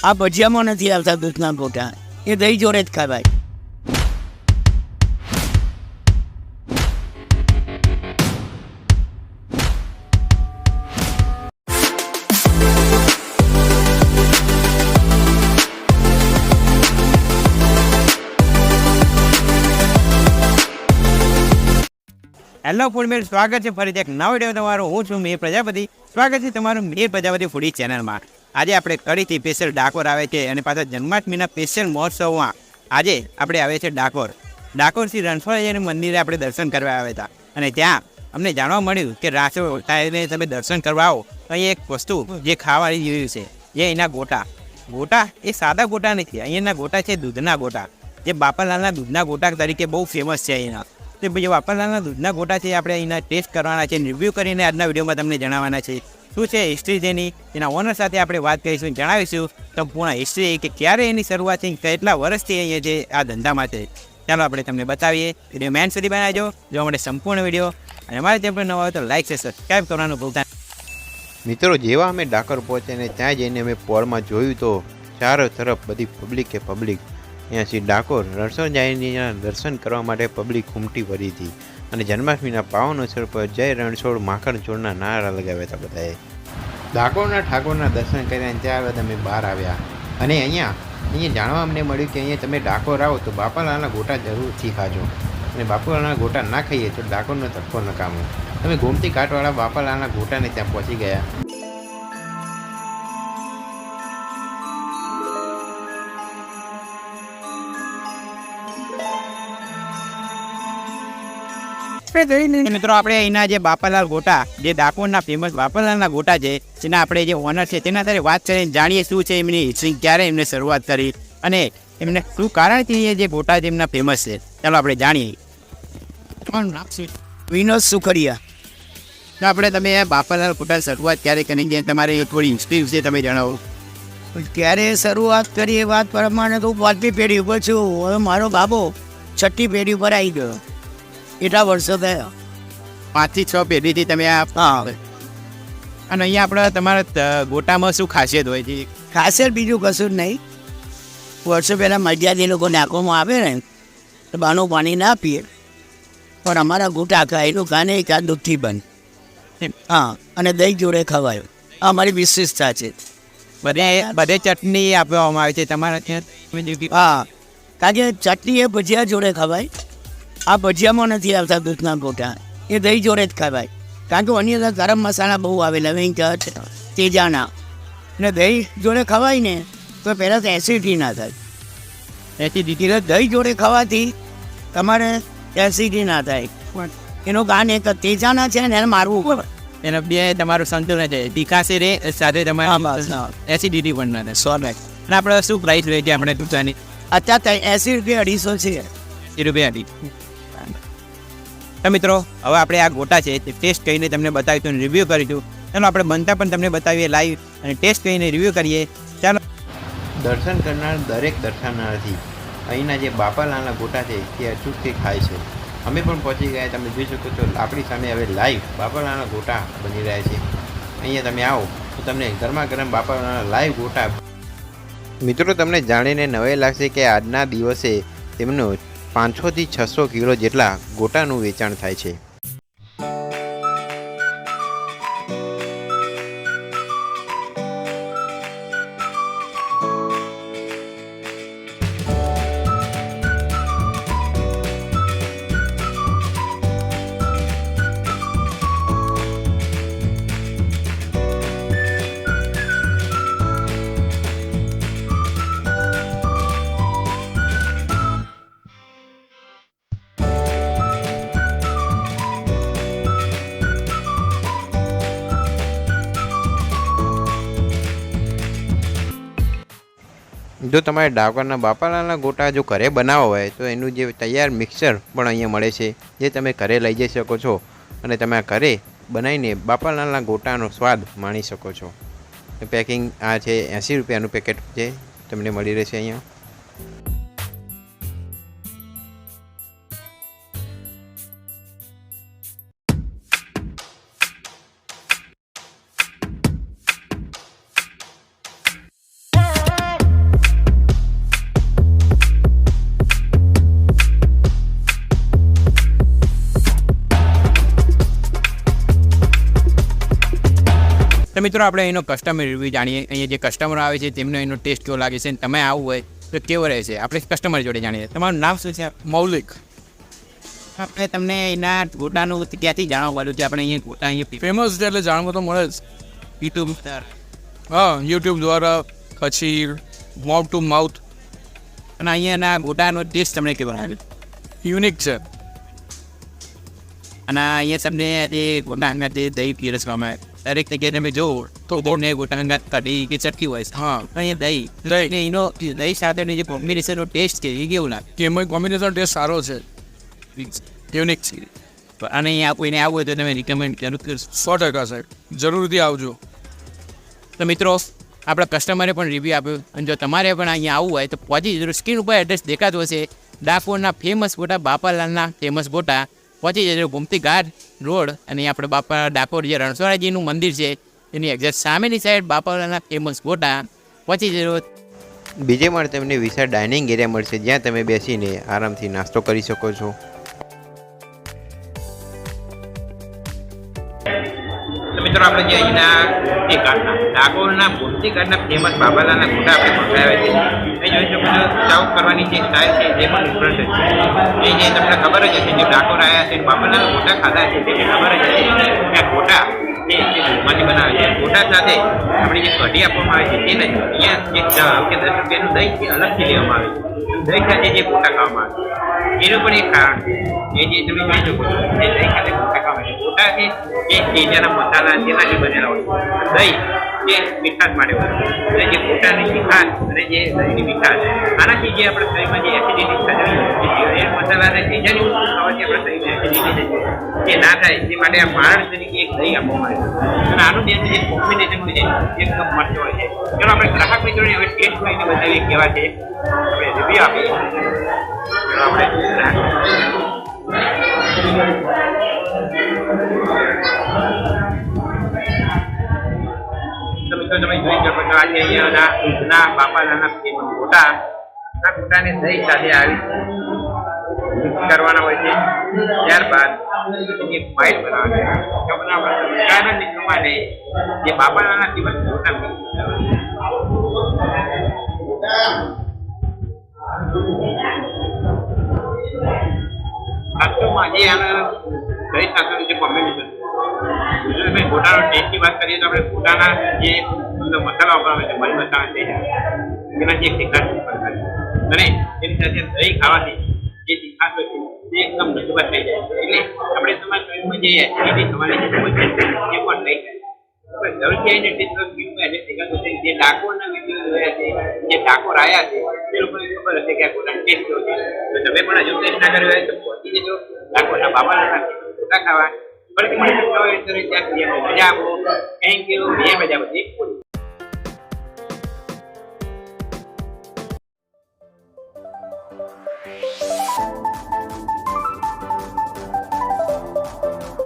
આ ભજીયામાં નથી આવતા દૂધના ગોટા, એ દહીં જોડે જ ખવાય. હેલો ફૂડમેટ, સ્વાગત છે ફરીથી એક નવા વિડીયો તમારો. હું છું મેર પ્રજાપતિ. સ્વાગત છે તમારું મેર પ્રજાપતિ ફૂડી ચેનલમાં. આજે આપણે કડીથી સ્પેશિયલ ડાકોર આવે છે અને પાછા જન્માષ્ટમીના સ્પેશિયલ મહોત્સવમાં આજે આપણે આવે છે ડાકોરથી રણછોડરાયના મંદિરે આપણે દર્શન કરવા આવ્યા હતા. અને ત્યાં અમને જાણવા મળ્યું કે રાસોને તમે દર્શન કરવા આવો તો અહીં એક વસ્તુ જે ખાવાની જેવી છે, જે અહીંના ગોટા એ સાદા ગોટા નથી. અહીંયાના ગોટા છે દૂધના ગોટા, જે બાપાલાલના દૂધના ગોટા તરીકે બહુ ફેમસ છે અહીંના. તે જે બાપાલાલના દૂધના ગોટા છે આપણે અહીંના ટેસ્ટ કરવાના છે, રિવ્યૂ કરીને આજના વિડીયોમાં તમને જણાવવાના છે. શું છે હિસ્ટ્રી તેની, તેના ઓનર સાથે આપણે વાત કરીશું, જણાવીશું સંપૂર્ણ હિસ્ટ્રી કે ક્યારે એની શરૂઆત છે, કેટલા વર્ષથી અહીંયા જે આ ધંધામાં છે. ચાલો આપણે તમને બતાવીએ. વિડીયો મેન સુધી બનાવજો, જોવા માટે સંપૂર્ણ વિડીયો. અને અમારે ત્યાં પણ નવા હોય તો લાઈક છે, સબસ્ક્રાઈબ કરવાનું ભૂલતા. મિત્રો, જેવા અમે ડાકોર પહોંચ્યા ને ત્યાં જઈને અમે પોળમાં જોયું તો ચારો તરફ બધી પબ્લિક અહીંયાથી ડાકોર રણછોડરાયના દર્શન કરવા માટે પબ્લિક ઉમટી પડી હતી. અને જન્માષ્ટમીના પાવન અવસર પર જય રણછોડ માખણ ચોરના નારા લગાવ્યા હતા બધાએ. ડાકોરના ઠાકોરના દર્શન કરીને ત્યાં અમે બહાર આવ્યા. અને અહીંયા જાણવા અમને મળ્યું કે અહીંયા તમે ડાકોર આવો તો બાપાલાલના ગોટા જરૂરથી ખાજો. અને બાપાલાલના ગોટા ના ખાઈએ તો ડાકોરનો ધક્કો નકામો. તમે ગોમતી કાટવાળા બાપાલાલના ગોટાને ત્યાં પહોંચી ગયા. મિત્રો, આપણે અહીંના જે બાપાલાલ ગોટા, જે ડાકોરના ફેમસ બાપાલાલના ગોટા છે, તેના આપણે જે ઓનર છે તેના સાથે વાત કરીને જાણીએ શું છે એમની હિસ્ટ્રી, ક્યારે એમને શરૂઆત કરી અને એમને શું કારણથી એ જે ગોટા છે એમના ફેમસ છે. ચાલો આપણે જાણીએ. તમારું નામ શું? વિનોદ સુખડિયા. તો આપણે તમે બાપાલાલ ગોટા શરૂઆત ક્યારે કરી છે, તમારી થોડી હિસ્ટ્રી વિશે તમે જણાવો. ક્યારે શરૂઆત કરી એ વાત પ્રમાણે તો હું 5મી પેઢી ઉપર છું. હવે મારો બાબો 6ઠ્ઠી પેઢી ઉપર આવી ગયો. એટલા વર્ષો થયા. 5 થી 6 પેઢીથી તમે આ. હા. અને અહીંયા આપણે તમારા ગોટામાં શું ખાસિયત હોય છે? ખાસિયત બીજું કશું જ નહીં. વર્ષો પહેલાં મર્યાદી લોકો નાખવામાં આવે ને તો બાનું પાણી ના પીએ, પણ અમારા ગોટા ખાય ખાને એક આ દૂધથી બંધ. હા, અને દહીં જોડે ખવાયો. આ અમારી વિશેષતા છે. બધે ચટણી આપવામાં આવે છે તમારા ત્યાં? હા, કારણ કે ચટણી એ ભજીયા જોડે ખવાય. આ ભજીયામાં નથી આવતા દૂધના ગોટા, એ દહીં જોડે જ ખવાય. કારણ કે એની અંદર ગરમ મસાલા બહુ આવે, લવિંગ, તેજાના, અને દહીં જોડે ખવાય ને તો પહેલાં તો એસિડિટી ના થાય. એસિડિટી દહીં જોડે ખાવાથી તમારે એસિડિટી ના થાય. એનું કારણ એક તેજાના છે ને એને મારવું પડે. એના બે તમારું સંતુલન છે, તીખાશે રે સાથે તમારે એસિડિટી પણ ના થાય. 100%. અને આપણે શું પ્રાઇસ રહે છે આપણે દૂધાની? અત્યારે 80 રૂપિયા 250 છે. 80 રૂપિયા. તો મિત્રો, હવે આપણે આ ગોટા છે તે ટેસ્ટ કરીને તમને બતાવીશું, રિવ્યૂ કરીશું. ચાલો આપણે બનતા પણ તમને બતાવીએ લાઈવ અને ટેસ્ટ કરીને રિવ્યૂ કરીએ. ચાલો. દર્શન કરનાર દરેક દર્શનાર્થી અહીંના જે બાપાલાલના ગોટા છે તે અચૂકથી ખાય છે. અમે પણ પહોંચી ગયા. તમે જોઈ શકો છો આપણી સામે હવે લાઈવ બાપાલાલના ગોટા બની રહ્યા છે. અહીંયા તમે આવો તો તમને ગરમા ગરમ બાપાલાલના લાઈવ ગોટા. મિત્રો, તમને જાણીને નવાઈ લાગશે કે આજના દિવસે તેમનો 500 થી 600 કિલો જેટલા ગોટાનું વેચાણ થાય છે. જો તમારે ડાકોરના બાપાલાલના ગોટા જો ઘરે બનાવવા હોય તો એનું જે તૈયાર મિક્સર પણ અહીંયા મળે છે, જે તમે ઘરે લઈ જઈ શકો છો અને તમે આ ઘરે બનાવીને બાપાલાલના ગોટાનો સ્વાદ માણી શકો છો. પેકિંગ આ છે 80 રૂપિયાનું પેકેટ છે, તમને મળી રહેશે અહીંયા. તો મિત્રો આપણે એનો કસ્ટમર રિવ્યૂ જાણીએ. અહીંયા જે કસ્ટમર આવે છે તેમને એનો ટેસ્ટ કેવો લાગે છે અને તમે આવું હોય તો કેવો રહે છે આપણે કસ્ટમર જોડે જાણીએ. તમારું નામ શું છે? મૌલિક. આપણે તમને એના ગોટાનું ક્યાંથી જાણવા મળ્યું છે? આપણે અહીંયા ગોટા અહીંયા ફેમસ છે એટલે જાણવા તો મળે જ. યુટ્યુબ હા, યુટ્યુબ દ્વારા, પછી માઉથ ટુ માઉથ. અને અહીંયાના ગોટાનો ટેસ્ટ તમને કેવો લાગે? યુનિક છે. અને અહીંયા તમને જે ગોટાના જે દહીં પીરસવામાં આવે દરેક જગ્યાએ તમે જુઓ તો તમને ગોટાના કઢી કે ચટકી હોય છે. હા, અહીંયા દહીં દહીં. ને એનો દહીં સાથેનો જે કોમ્બિનેશનનો ટેસ્ટ છે એ કેવું લાગે? કે એમાં કોમ્બિનેશન ટેસ્ટ સારો છે, યુનિક છે. અને અહીંયા કોઈને આવવું હોય તો તમે રિકમેન્ડ જરૂર કરશો? 100% સાહેબ, જરૂરથી આવજો. તો મિત્રો આપણા કસ્ટમરે પણ રિવ્યૂ આપ્યું અને જો તમારે પણ અહીંયા આવવું હોય તો પહોંચી જજો. સ્ક્રીન ઉપર એડ્રેસ દેખાતું હશે. ડાકોરના ફેમસ ગોટા, બાપાલાલના ફેમસ ગોટા. પહોંચી જજો ગોમતી ઘાટ રોડ. અને આપણે બાપા ડાકોર જે રણછોડજીનું મંદિર છે એની એક્ઝેક્ટ સામેની સાઈડ બાપાલાલના ફેમસ ગોટા. પહોંચી જજો. બીજે માળે તમને વિશાળ ડાઇનિંગ એરિયા મળશે જ્યાં તમે બેસીને આરામથી નાસ્તો કરી શકો છો. તો મિત્રો આપણે જે અહીંના તે ઘાટના ડાકોરના ગોમતી ઘાટના ફેમસ બાપાલાલના ગોટા આપણે મંગાવ્યા છે. એ જોઈ શકો છો સર્વ કરવાની જે સ્ટાઇલ છે તે પણ ડિફરન્ટ છે. એ જે તમને ખબર જ હશે જે ડાકોર આવ્યા છે બાપાલાલના ગોટા ખાધા છે તેને ખબર જ હશે કે આ ગોટા એ દૂધમાંથી બનાવે છે. ગોટા સાથે આપણી જે કઢી આપવામાં આવે છે તે નહીં. અહીંયા જે 10 કે 10 રૂપિયાનું દહીં છે અલગથી લેવામાં આવે છે. દહીં સાથે જે ગોટા ખાવામાં આવે છે એનું પણ એક કારણ છે. એ જે તમે જોઈ શકો છો એ દહીં સાથે ગોટા ખાવા છે. ગોટા છે એ તેજાના મસાલા તેનાથી બનેલા હોય છે. દહીં જે મીઠાશ માટે હોય છે. અને જે ગોટાની મીઠાશ અને જે દહીંની મીઠાશ આનાથી જે આપણા શરીરમાં જે એસિડિટી થતી હોય એ મસાલાને તેજાની વસ્તુ ખાવાથી આપણા શરીરમાં એસિડિટી થઈ એ ના થાય તે માટે આ મારણ તરીકે એક દહીં આપવામાં આવે છે. અને આનું જે કોમ્બિનેશન હોય છે એકદમ મસ્ત હોય છે. ચાલો આપણે ગ્રાહક મિત્રોને હવે ટેસ્ટ કરીને બતાવીએ કેવા છે. આપણે રિવ્યુ આપીએ. ચાલો આપણે તમે જોઈ શકો છો આજે અહીંયાના દૂધના બાપાલાલના ફેમસ ગોટા. આ ગોટાને દહીં સાથે આવી મિક્સ કરવાના હોય છે. ત્યારબાદ એની ફાઇલ બનાવવાની છે. આપણે મિત્રો માટે જે બાપાલાલના ફેમસ ગોટા મિક્સ વાસ્તવમાં જે આના દહીં સાથેનું જે કોમ્બિનેશન છે ગોટાનો ટેસ્ટની વાત કરીએ તો આપણે ગોટાના જે મસાલા વાપરવામાં છે મરી મસાલા થઈ જાય તેનાથી એક તીખાશ ઉત્પન્ન થાય અને એની સાથે દહીં ખાવાથી જે તીખાશ હોય છે તે એકદમ નજબત થઈ જાય. એટલે આપણે તમારા શરીરમાં જે એસિડિટી થવાની જે સમસ્યા છે એ પણ નહીં થાય. જરૂરથી આવીને ટેસ્ટ દેખાતું છે જે ડાકોરના વિડીયો જોયા છે જે ડાકોર આવ્યા છે તે લોકોને ખબર હશે કે આ ગોટાનો ટેસ્ટ કેવો છે. તો તમે પણ હજુ ટેસ્ટ ના કર્યો હોય તો પહોંચી જજો ડાકોરના બાપાલાલના ગોટા ખાવા. ફરીથી મળી શકતા હોય ત્યાં સુધી મજા આપો. Thank you. જય પ્રજાપતિ.